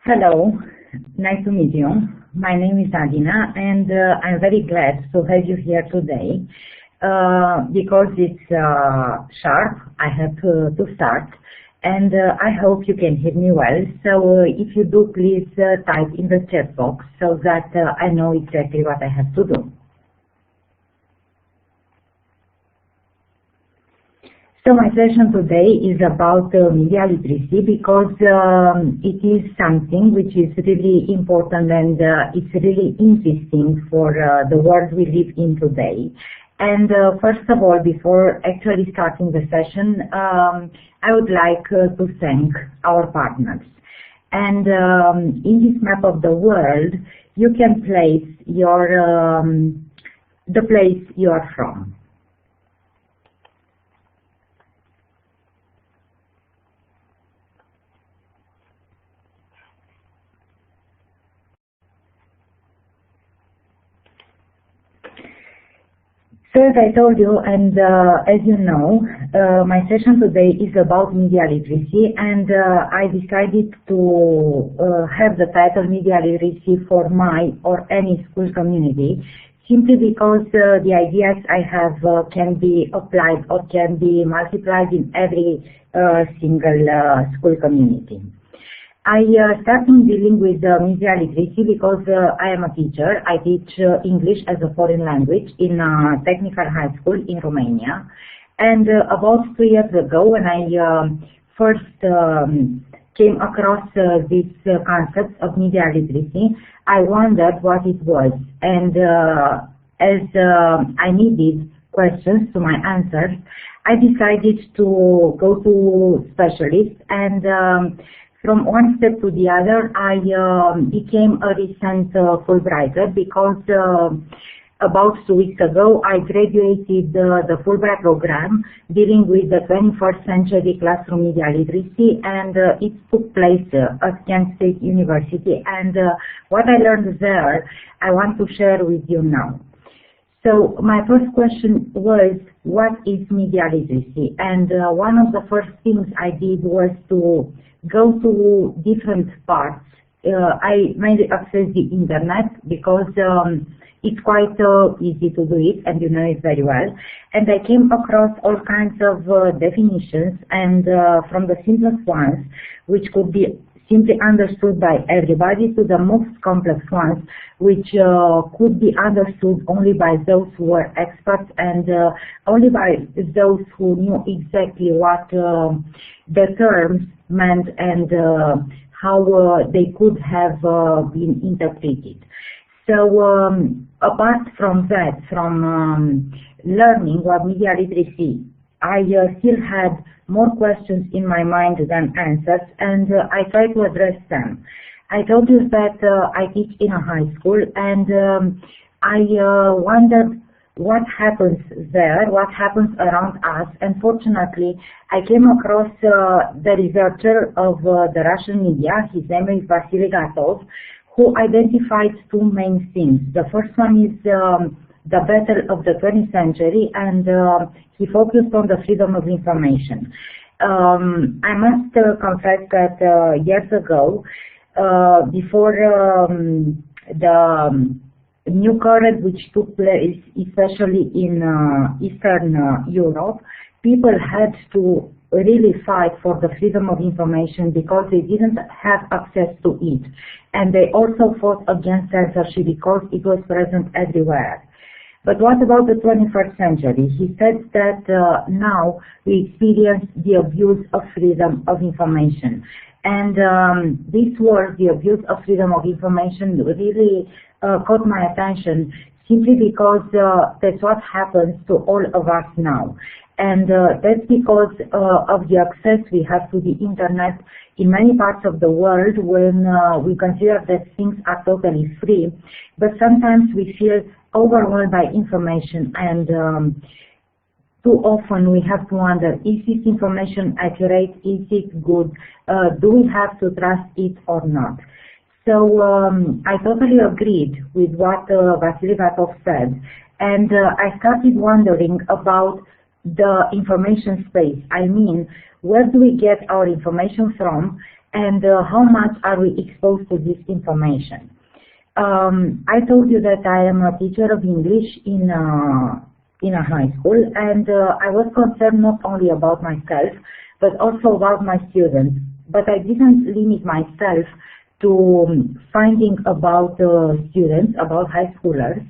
Hello, nice to meet you. My name is Adina, and I'm very glad to have you here today because it's sharp. I have to start, and I hope you can hear me well. So if you do, please type in the chat box so that I know exactly what I have to do. So my session today is about media literacy because it is something which is really important and it's really interesting for the world we live in today. And first of all, before actually starting the session, I would like to thank our partners. And in this map of the world, you can place your the place you are from. So as I told you, and as you know, my session today is about media literacy, and I decided to have the title Media Literacy for my or any school community, simply because the ideas I have can be applied or can be multiplied in every single school community. I started dealing with media literacy because I am a teacher. I teach English as a foreign language in a technical high school in Romania. And about 2 years ago, when I first came across this concept of media literacy, I wondered what it was. And as I needed questions to my answers, I decided to go to specialists, and from one step to the other, I became a recent Fulbrighter because about 2 weeks ago, I graduated the Fulbright program dealing with the 21st century classroom media literacy, and it took place at Kent State University. And what I learned there, I want to share with you now. So my first question was, what is media literacy? And one of the first things I did was to go to different parts. I mainly access the internet because it's quite easy to do it, and you know it very well. And I came across all kinds of definitions, and from the simplest ones, which could be simply understood by everybody, to the most complex ones, which could be understood only by those who were experts and only by those who knew exactly what the terms meant and how they could have been interpreted. So apart from that, from learning what media literacy, I still had more questions in my mind than answers, and I tried to address them. I told you that I teach in a high school, and I wondered what happens there, what happens around us, and fortunately I came across the researcher of the Russian media. His name is Vasily Gatov, who identified two main things. The first one is the battle of the 20th century, and he focused on the freedom of information. I must confess that years ago, before the new current which took place, especially in Eastern Europe, people had to really fight for the freedom of information because they didn't have access to it. And they also fought against censorship because it was present everywhere. But what about the 21st century? He said that now we experience the abuse of freedom of information. And this word, the abuse of freedom of information, really caught my attention simply because that's what happens to all of us now. And that's because of the access we have to the internet in many parts of the world when we consider that things are totally free. But sometimes we feel overwhelmed by information, and too often we have to wonder, is this information accurate? Is it good? Do we have to trust it or not? So I totally agreed with what Vasily Gatov said, and I started wondering about the information space. I mean, where do we get our information from, and how much are we exposed to this information. I told you that I am a teacher of English in a high school, and I was concerned not only about myself, but also about my students. But I didn't limit myself to finding about students, about high schoolers,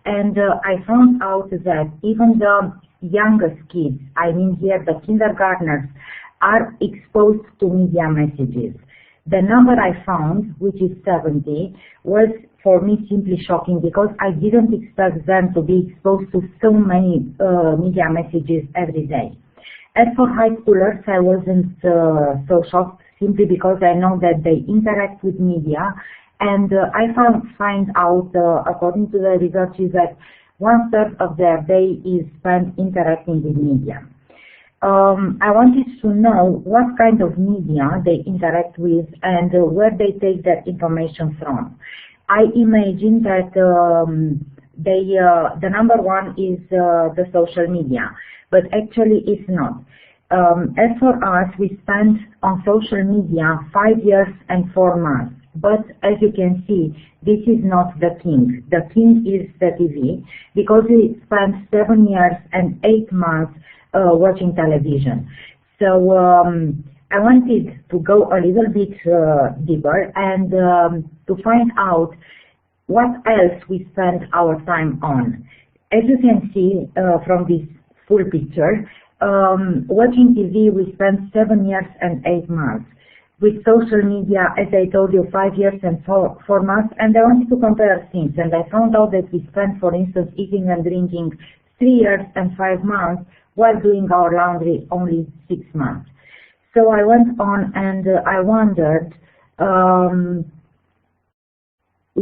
and I found out that even the youngest kids, I mean here the kindergartners, are exposed to media messages. The number I found, which is 70, was for me simply shocking because I didn't expect them to be exposed to so many media messages every day. As for high schoolers, I wasn't so shocked simply because I know that they interact with media, and I find out, according to the research, is that 1/3 of their day is spent interacting with media. I wanted to know what kind of media they interact with and where they take their information from. I imagine that the number one is the social media, but actually it's not. As for us, we spent on social media 5 years and 4 months. But as you can see, this is not the king. The king is the TV, because we spent 7 years and 8 months watching television. So I wanted to go a little bit deeper and to find out what else we spend our time on. As you can see from this full picture, watching TV we spent 7 years and 8 months. With social media, as I told you, 5 years and 4 months, and I wanted to compare things, and I found out that we spent, for instance, eating and drinking 3 years and 5 months, while doing our laundry only 6 months. So I went on and I wondered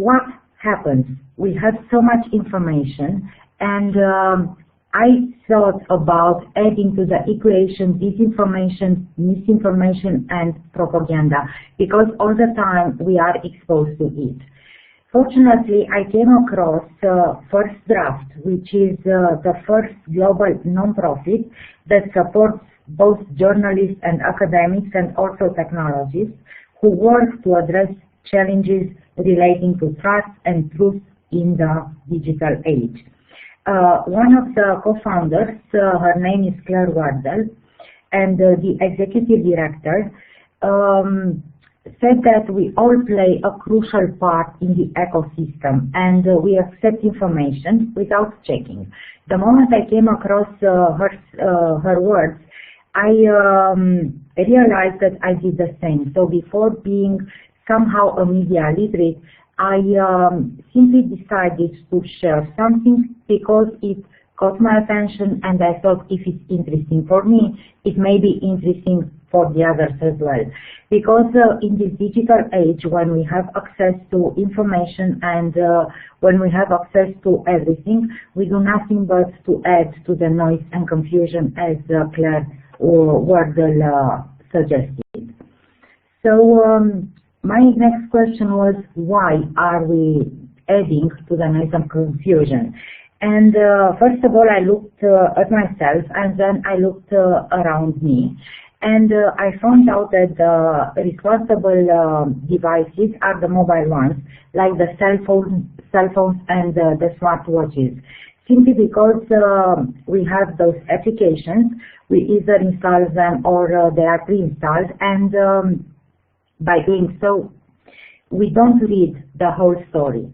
what happens. We had so much information, and I thought about adding to the equation disinformation, misinformation, and propaganda, because all the time we are exposed to it. Fortunately, I came across First Draft, which is the first global non-profit that supports both journalists and academics and also technologists who work to address challenges relating to trust and truth in the digital age. One of the co-founders, her name is Claire Wardell, and the executive director said that we all play a crucial part in the ecosystem, and we accept information without checking. The moment I came across her words, I realized that I did the same. So before being somehow a media literate, I simply decided to share something because it caught my attention, and I thought if it's interesting for me, it may be interesting for the others as well. Because in this digital age, when we have access to information and when we have access to everything, we do nothing but to add to the noise and confusion, as Claire Wardell suggested. So my next question was, why are we adding to the noise and confusion? And first of all, I looked at myself, and then I looked around me, and I found out that the responsible devices are the mobile ones, like the cell phones and the smartwatches. Simply because we have those applications, we either install them or they are pre-installed, and by doing so, we don't read the whole story.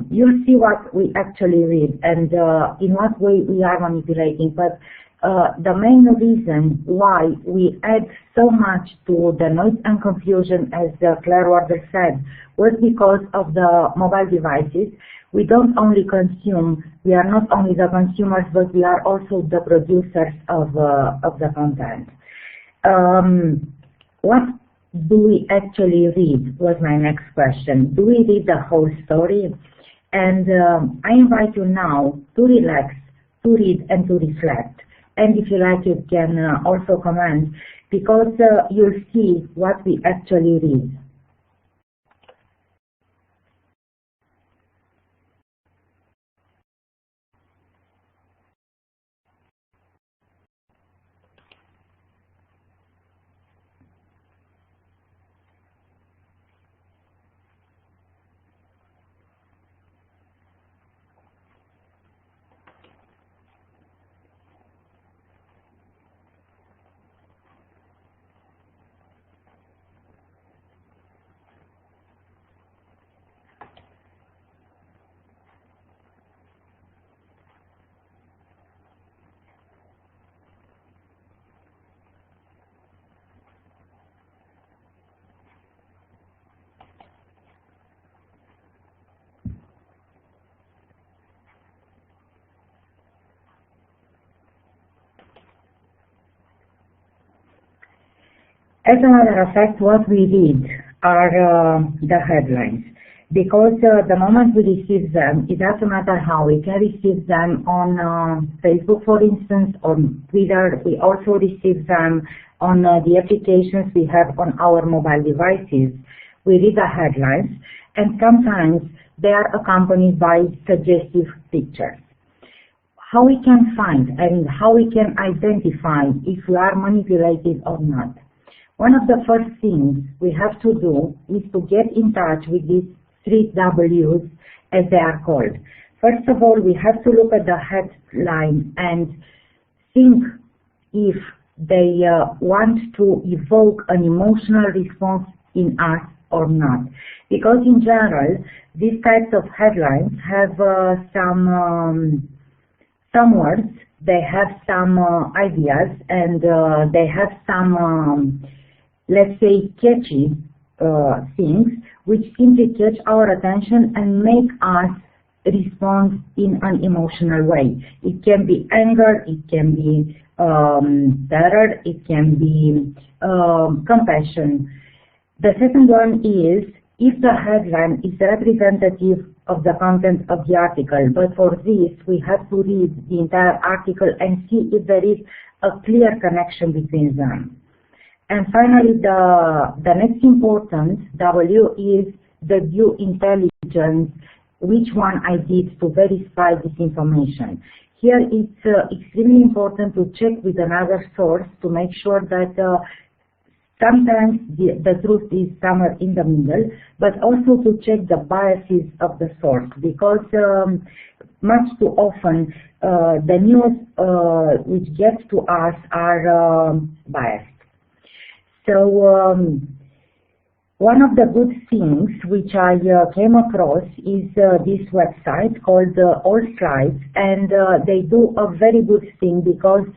You'll see what we actually read and in what way we are manipulating, but the main reason why we add so much to the noise and confusion, as Claire Wardell said, was because of the mobile devices. We don't only consume, we are not only the consumers, but we are also the producers of the content. What do we actually read was my next question. Do we read the whole story? And I invite you now to relax, to read and to reflect. And if you like, you can also comment, because you'll see what we actually read. As a matter of fact, what we read are the headlines. Because the moment we receive them, it doesn't matter how. We can receive them on Facebook, for instance, on Twitter. We also receive them on the applications we have on our mobile devices. We read the headlines, and sometimes they are accompanied by suggestive pictures. How we can find and how we can identify if we are manipulated or not. One of the first things we have to do is to get in touch with these 3 W's, as they are called. First of all, we have to look at the headline and think if they want to evoke an emotional response in us or not. Because in general, these types of headlines have some words, they have some ideas, and they have some, let's say, catchy things, which simply catch our attention and make us respond in an emotional way. It can be anger, it can be terror, it can be compassion. The second one is if the headline is representative of the content of the article, but for this we have to read the entire article and see if there is a clear connection between them. And finally, the next important W is the due intelligence, which one I did to verify this information. Here it's extremely important to check with another source to make sure that sometimes the truth is somewhere in the middle, but also to check the biases of the source, because much too often the news which gets to us are biased. So one of the good things which I came across is this website called All Slides, and they do a very good thing because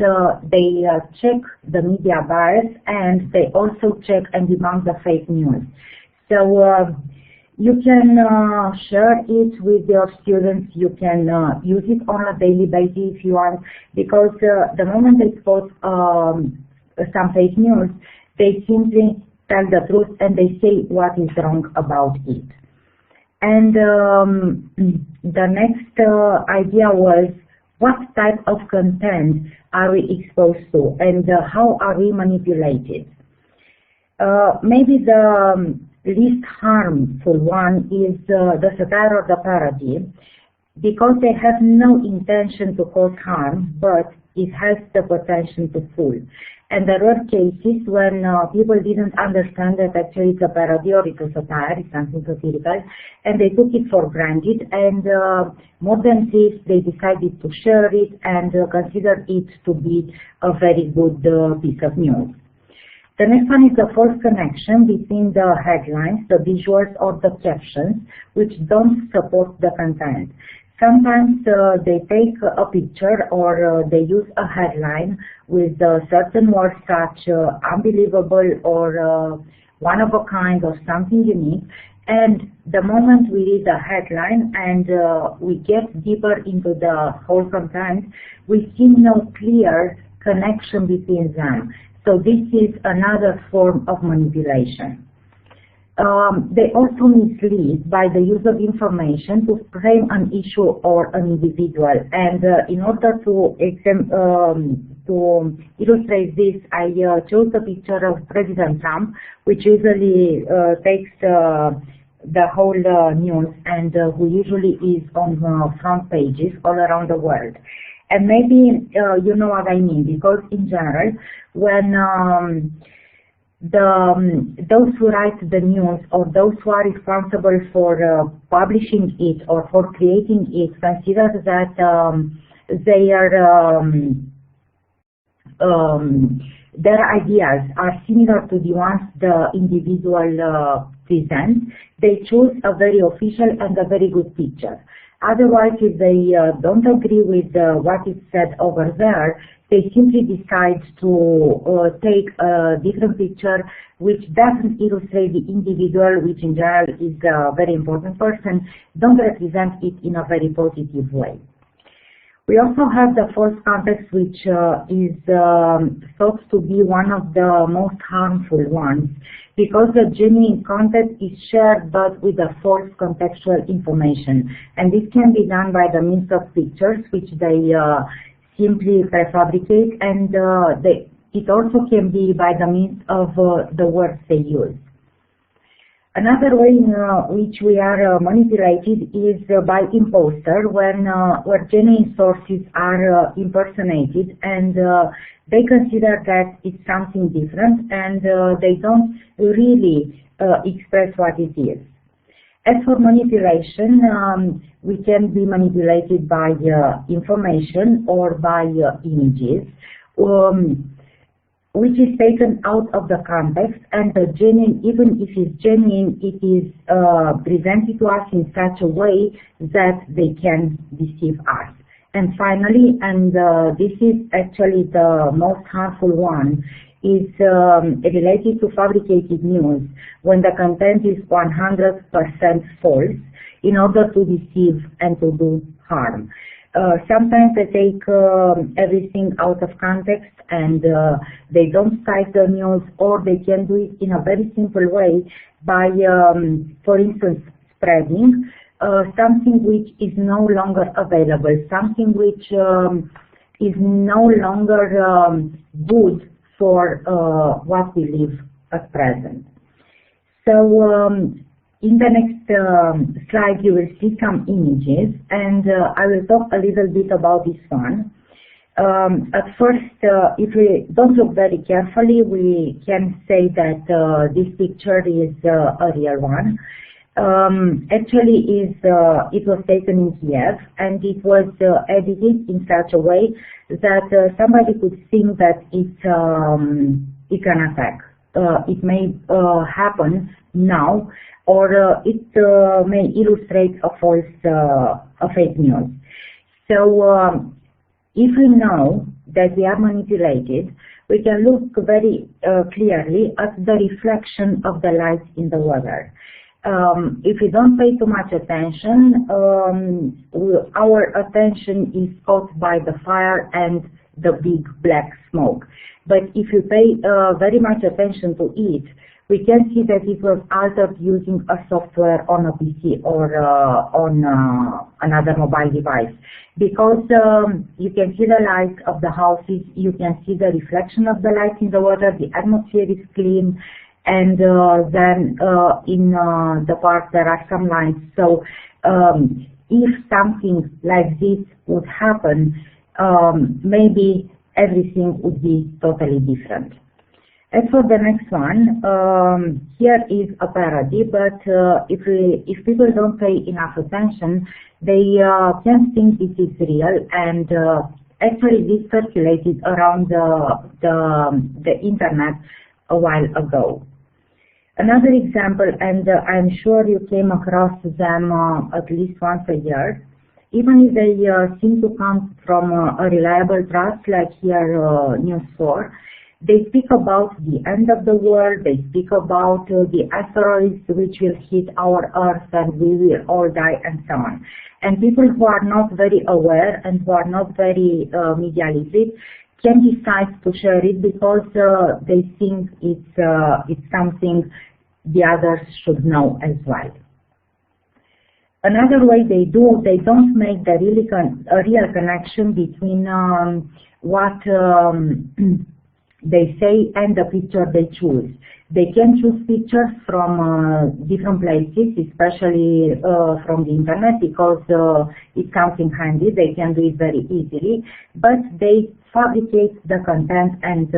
they check the media bias and they also check and debunk the fake news. So you can share it with your students, you can use it on a daily basis if you want, because the moment they spot some fake news, they simply tell the truth and they say what is wrong about it. And the next idea was, what type of content are we exposed to, and how are we manipulated? Maybe the least harmful one is the satire or the parody, because they have no intention to cause harm, but it has the potential to fool. And there were cases when people didn't understand that actually it's a parody or it's a satire, it's something satirical, and they took it for granted, and more than this, they decided to share it and consider it to be a very good piece of news. The next one is the false connection between the headlines, the visuals, or the captions, which don't support the content. Sometimes they take a picture or they use a headline with certain words such unbelievable or one of a kind or something unique, and the moment we read the headline and we get deeper into the whole content, we see no clear connection between them. So this is another form of manipulation. They also mislead by the use of information to frame an issue or an individual. And in order to illustrate this, I chose a picture of President Trump, which usually takes the whole news and who usually is on front pages all around the world. And maybe you know what I mean, because in general, when those who write the news or those who are responsible for publishing it or for creating it consider that their ideas are similar to the ones the individual presents, they choose a very official and a very good picture. Otherwise, if they don't agree with what is said over there, they simply decide to take a different picture which doesn't illustrate the individual, which in general is a very important person, don't represent it in a very positive way. We also have the false context, which is thought to be one of the most harmful ones, because the genuine content is shared but with a false contextual information. And this can be done by the means of pictures, which they simply prefabricate, and it also can be by the means of the words they use. Another way in which we are manipulated is by imposter, where genuine sources are impersonated, and they consider that it's something different, and they don't really express what it is. As for manipulation, we can be manipulated by information or by images, which is taken out of the context, and the genuine, even if it's genuine, it is presented to us in such a way that they can deceive us. And finally, and this is actually the most harmful one, is related to fabricated news, when the content is 100% false in order to deceive and to do harm. Sometimes they take everything out of context, and they don't cite the news, or they can do it in a very simple way by, for instance, spreading something which is no longer available, something which is no longer good for what we live at present. So in the next slide you will see some images, and I will talk a little bit about this one. At first, if we don't look very carefully, we can say that this picture is a real one. Actually, it was taken in Kiev, and it was edited in such a way that somebody could think that it's an attack. It may happen now, or it may illustrate a fake news. So if we know that we are manipulated, we can look very clearly at the reflection of the light in the water. If we don't pay too much attention, our attention is caught by the fire and the big black smoke. But if you pay very much attention to it, we can see that it was altered using a software on a PC or on another mobile device. Because you can see the light of the houses, you can see the reflection of the light in the water, the atmosphere is clean, and then in the park there are some lights. So if something like this would happen, maybe everything would be totally different. As for the next one, here is a parody, but if people don't pay enough attention, they can think this is real, and actually this circulated around the internet a while ago. Another example, and I'm sure you came across them at least once a year, even if they seem to come from a reliable trust like here News 4, they speak about the end of the world, they speak about the asteroids which will hit our Earth and we will all die, and so on. And people who are not very aware and who are not very media literate can decide to share it because they think it's something the others should know as well. Another way they don't make the real connection between what they say and the picture they choose. They can choose pictures from different places, especially from the internet, because it's something handy. They can do it very easily, but they fabricate the content, and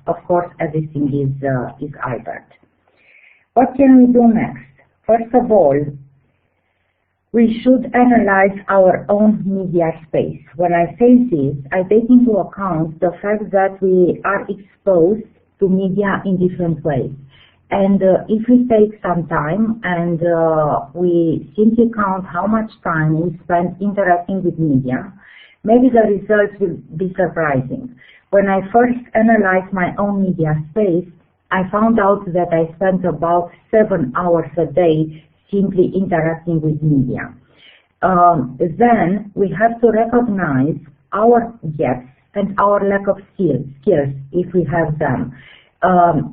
of course everything is altered. What can we do next? First of all, we should analyze our own media space. When I say this, I take into account the fact that we are exposed to media in different ways. And if we take some time and we simply count how much time we spend interacting with media, maybe the results will be surprising. When I first analyzed my own media space, I found out that I spent about 7 hours a day simply interacting with media. then we have to recognize our gaps and our lack of skills if we have them.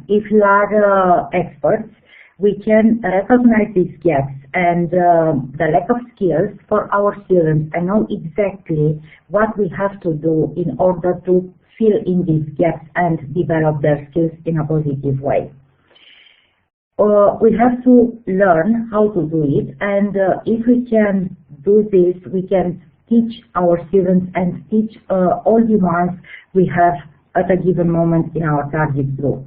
If you are experts, we can recognize these gaps and the lack of skills for our students and know exactly what we have to do in order to fill in these gaps and develop their skills in a positive way. We have to learn how to do it, and if we can do this, we can teach our students and teach all the ones we have at a given moment in our target group.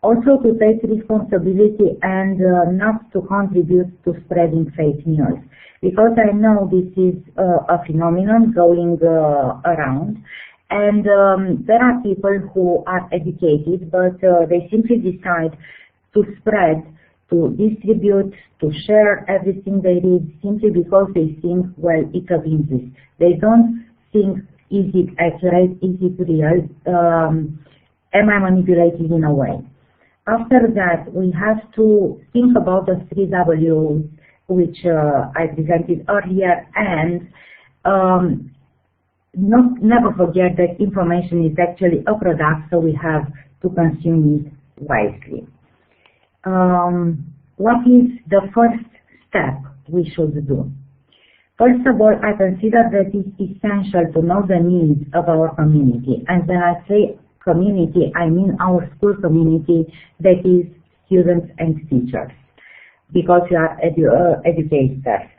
Also to take responsibility and not to contribute to spreading fake news, because I know this is a phenomenon going around, and there are people who are educated, but they simply decide to spread, to distribute, to share everything they read simply because they think, well, it's of interest. They don't think, is it accurate, is it real, am I manipulated in a way? After that, we have to think about the 3 W's, which I presented earlier, and never forget that information is actually a product, so we have to consume it wisely. What is the first step we should do? First of all, I consider that it's essential to know the needs of our community. And when I say community, I mean our school community, that is students and teachers, because we are educators.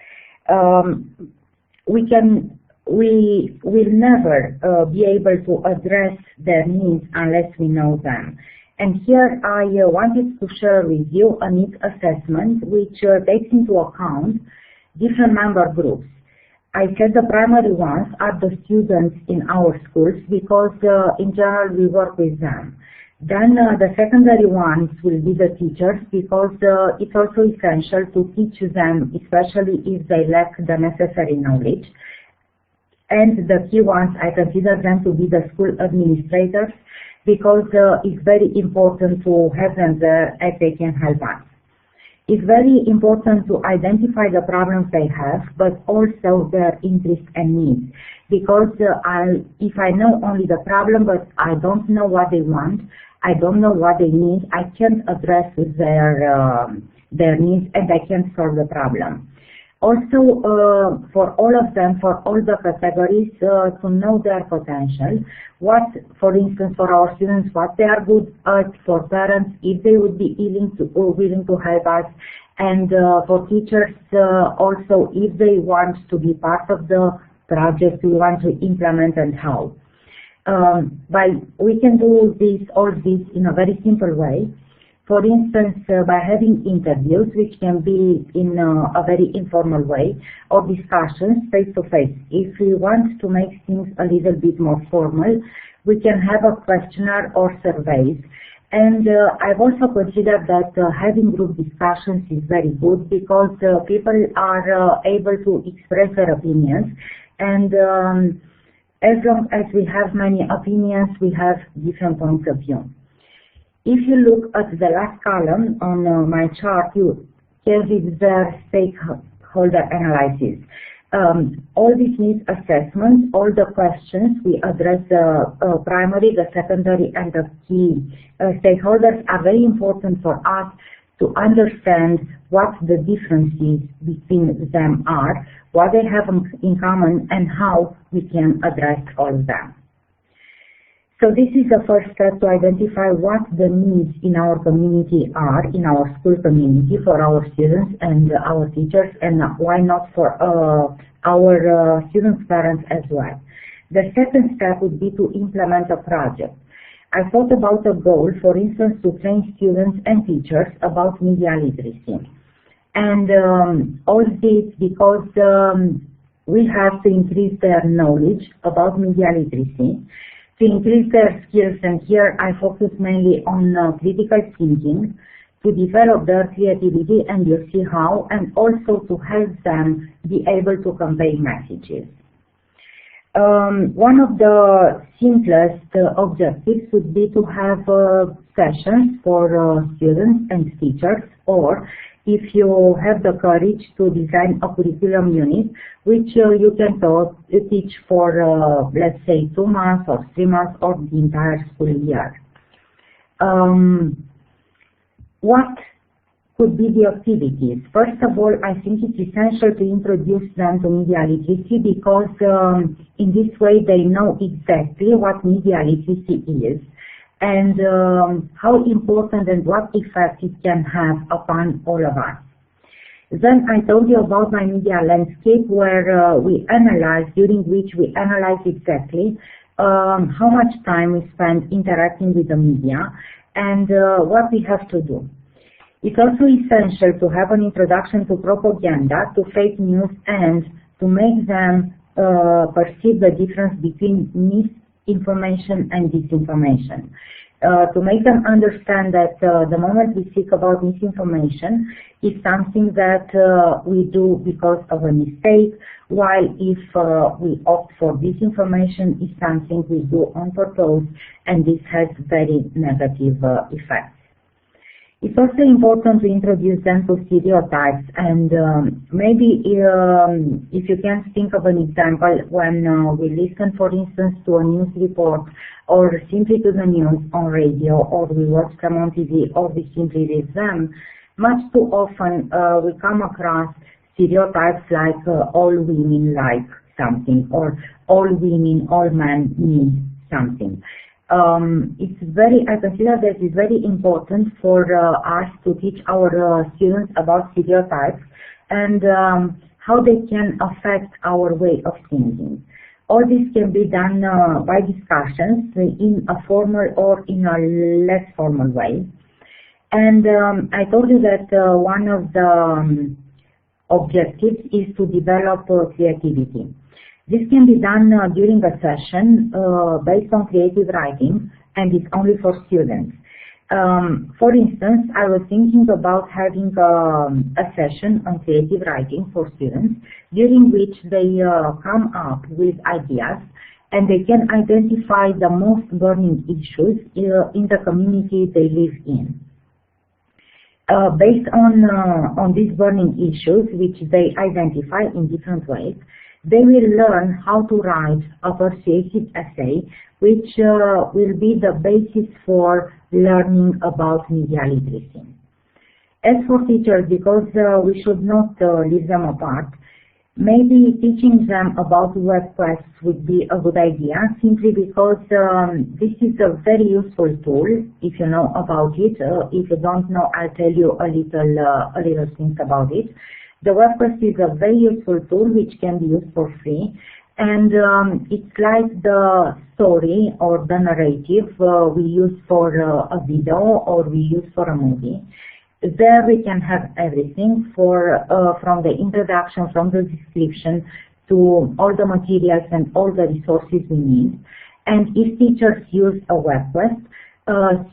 We will never be able to address their needs unless we know them. And here I wanted to share with you a needs assessment which takes into account different member groups. I said the primary ones are the students in our schools because in general we work with them. Then the secondary ones will be the teachers because it's also essential to teach them, especially if they lack the necessary knowledge. And the key ones, I consider them to be the school administrators, because it's very important to have them there as they can help us. It's very important to identify the problems they have, but also their interests and needs. Because if I know only the problem, but I don't know what they want, I don't know what they need, I can't address their needs and I can't solve the problem. Also, for all of them, for all the categories, to know their potential. What, for instance, for our students, what they are good at, for parents, if they would be willing to help us, and for teachers, also, if they want to be part of the project we want to implement and how. We can do all this in a very simple way. For instance, by having interviews, which can be in a very informal way, or discussions face-to-face. If we want to make things a little bit more formal, we can have a questionnaire or surveys. And I've also considered that having group discussions is very good because people are able to express their opinions. And as long as we have many opinions, we have different points of view. If you look at the last column on my chart, you can read the stakeholder analysis. All these needs assessments, all the questions, we address the primary, the secondary, and the key stakeholders are very important for us to understand what the differences between them are, what they have in common, and how we can address all of them. So this is the first step to identify what the needs in our community are, in our school community, for our students and our teachers, and why not for our students' parents as well. The second step would be to implement a project. I thought about a goal, for instance, to train students and teachers about media literacy. And all this because we have to increase their knowledge about media literacy, to increase their skills, and here I focus mainly on critical thinking, to develop their creativity, and you'll see how, and also to help them be able to convey messages. One of the simplest objectives would be to have sessions for students and teachers, or if you have the courage to design a curriculum unit which you can teach for, let's say, 2 months or 3 months or the entire school year. What could be the activities? First of all, I think it's essential to introduce them to media literacy because in this way they know exactly what media literacy is and how important and what effect it can have upon all of us. Then I told you about my media landscape where during which we analyze exactly how much time we spend interacting with the media and what we have to do. It's also essential to have an introduction to propaganda, to fake news, and to make them perceive the difference between misinformation and disinformation. To make them understand that the moment we speak about misinformation is something that we do because of a mistake, while if we opt for disinformation is something we do on purpose, and this has very negative effects. It's also important to introduce them to stereotypes, and maybe if you can think of an example when we listen, for instance, to a news report or simply to the news on radio, or we watch them on TV, or we simply read them, much too often we come across stereotypes like all women like something, or all women, all men need something. I consider that it's very important for us to teach our students about stereotypes and how they can affect our way of thinking. All this can be done by discussions in a formal or in a less formal way. And I told you that one of the objectives is to develop creativity. This can be done during a session based on creative writing, and it's only for students. For instance, I was thinking about having a session on creative writing for students, during which they come up with ideas and they can identify the most burning issues in the community they live in. Based on these burning issues, which they identify in different ways, they will learn how to write a persuasive essay, which will be the basis for learning about media literacy. As for teachers, because we should not leave them apart, maybe teaching them about web quests would be a good idea, simply because this is a very useful tool if you know about it. If you don't know, I'll tell you a little things about it. The WebQuest is a very useful tool which can be used for free, and it's like the story or the narrative we use for a video or we use for a movie. There we can have everything from the introduction, from the description, to all the materials and all the resources we need. And if teachers use a WebQuest,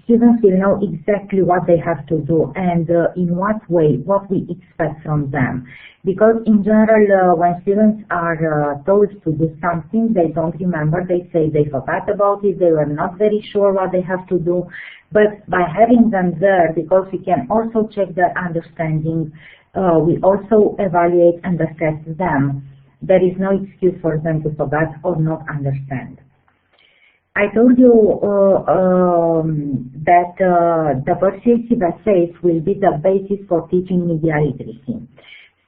students will know exactly what they have to do and in what way, what we expect from them. Because in general, when students are told to do something, they don't remember, they say they forgot about it, they were not very sure what they have to do. But by having them there, because we can also check their understanding, we also evaluate and assess them. There is no excuse for them to forget or not understand. I told you that the persuasive essays will be the basis for teaching media literacy.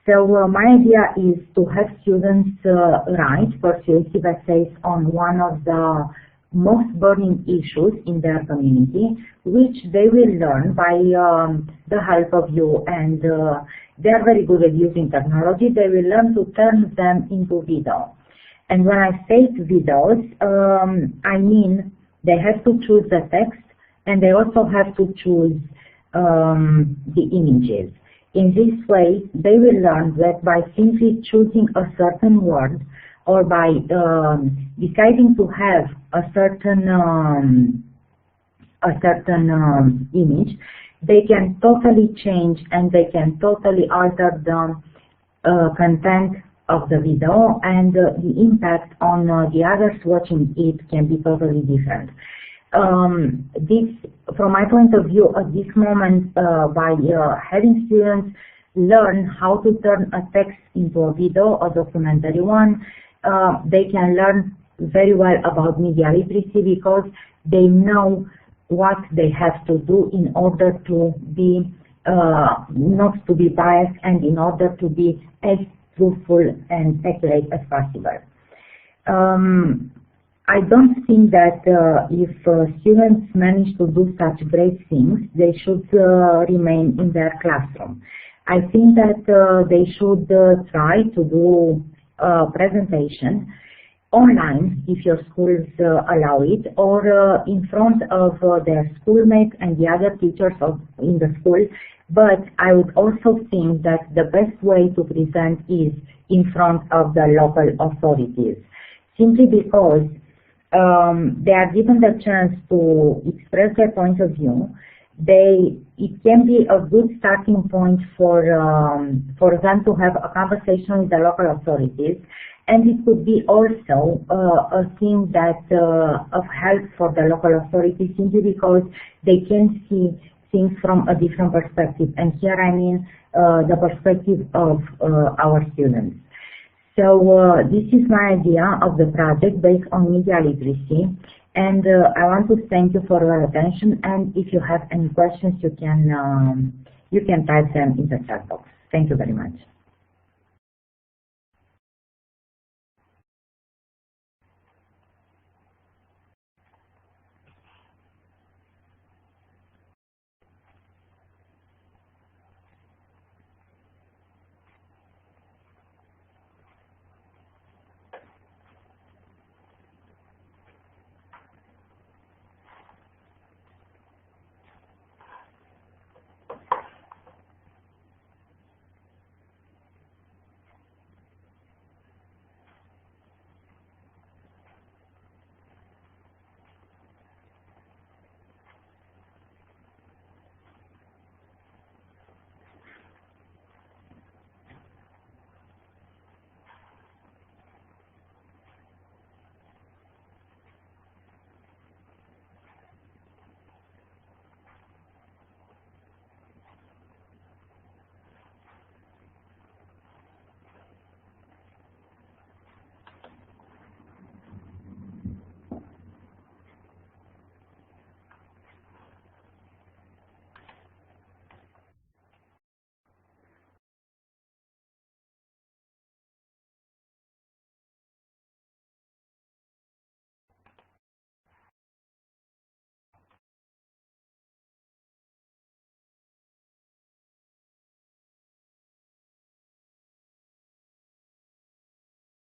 So my idea is to have students write persuasive essays on one of the most burning issues in their community, which they will learn by the help of you, and they are very good at using technology. They will learn to turn them into video. And when I say videos, I mean they have to choose the text and they also have to choose the images. In this way, they will learn that by simply choosing a certain word or by deciding to have a certain image, they can totally change and they can totally alter the content of the video, and the impact on the others watching it can be totally different. This from my point of view, at this moment, by having students learn how to turn a text into a video, a documentary one, they can learn very well about media literacy because they know what they have to do in order to be not to be biased and in order to be as truthful and accurate as possible. I don't think that if students manage to do such great things, they should remain in their classroom. I think that they should try to do a presentation online, if your schools allow it, or in front of their schoolmates and the other teachers in the school. But I would also think that the best way to present is in front of the local authorities, simply because they are given the chance to express their point of view. It can be a good starting point for them to have a conversation with the local authorities, and it could be also a thing that of help for the local authorities, simply because they can see things from a different perspective, and here I mean the perspective of our students. So this is my idea of the project based on media literacy, and I want to thank you for your attention. And if you have any questions, you can type them in the chat box. Thank you very much.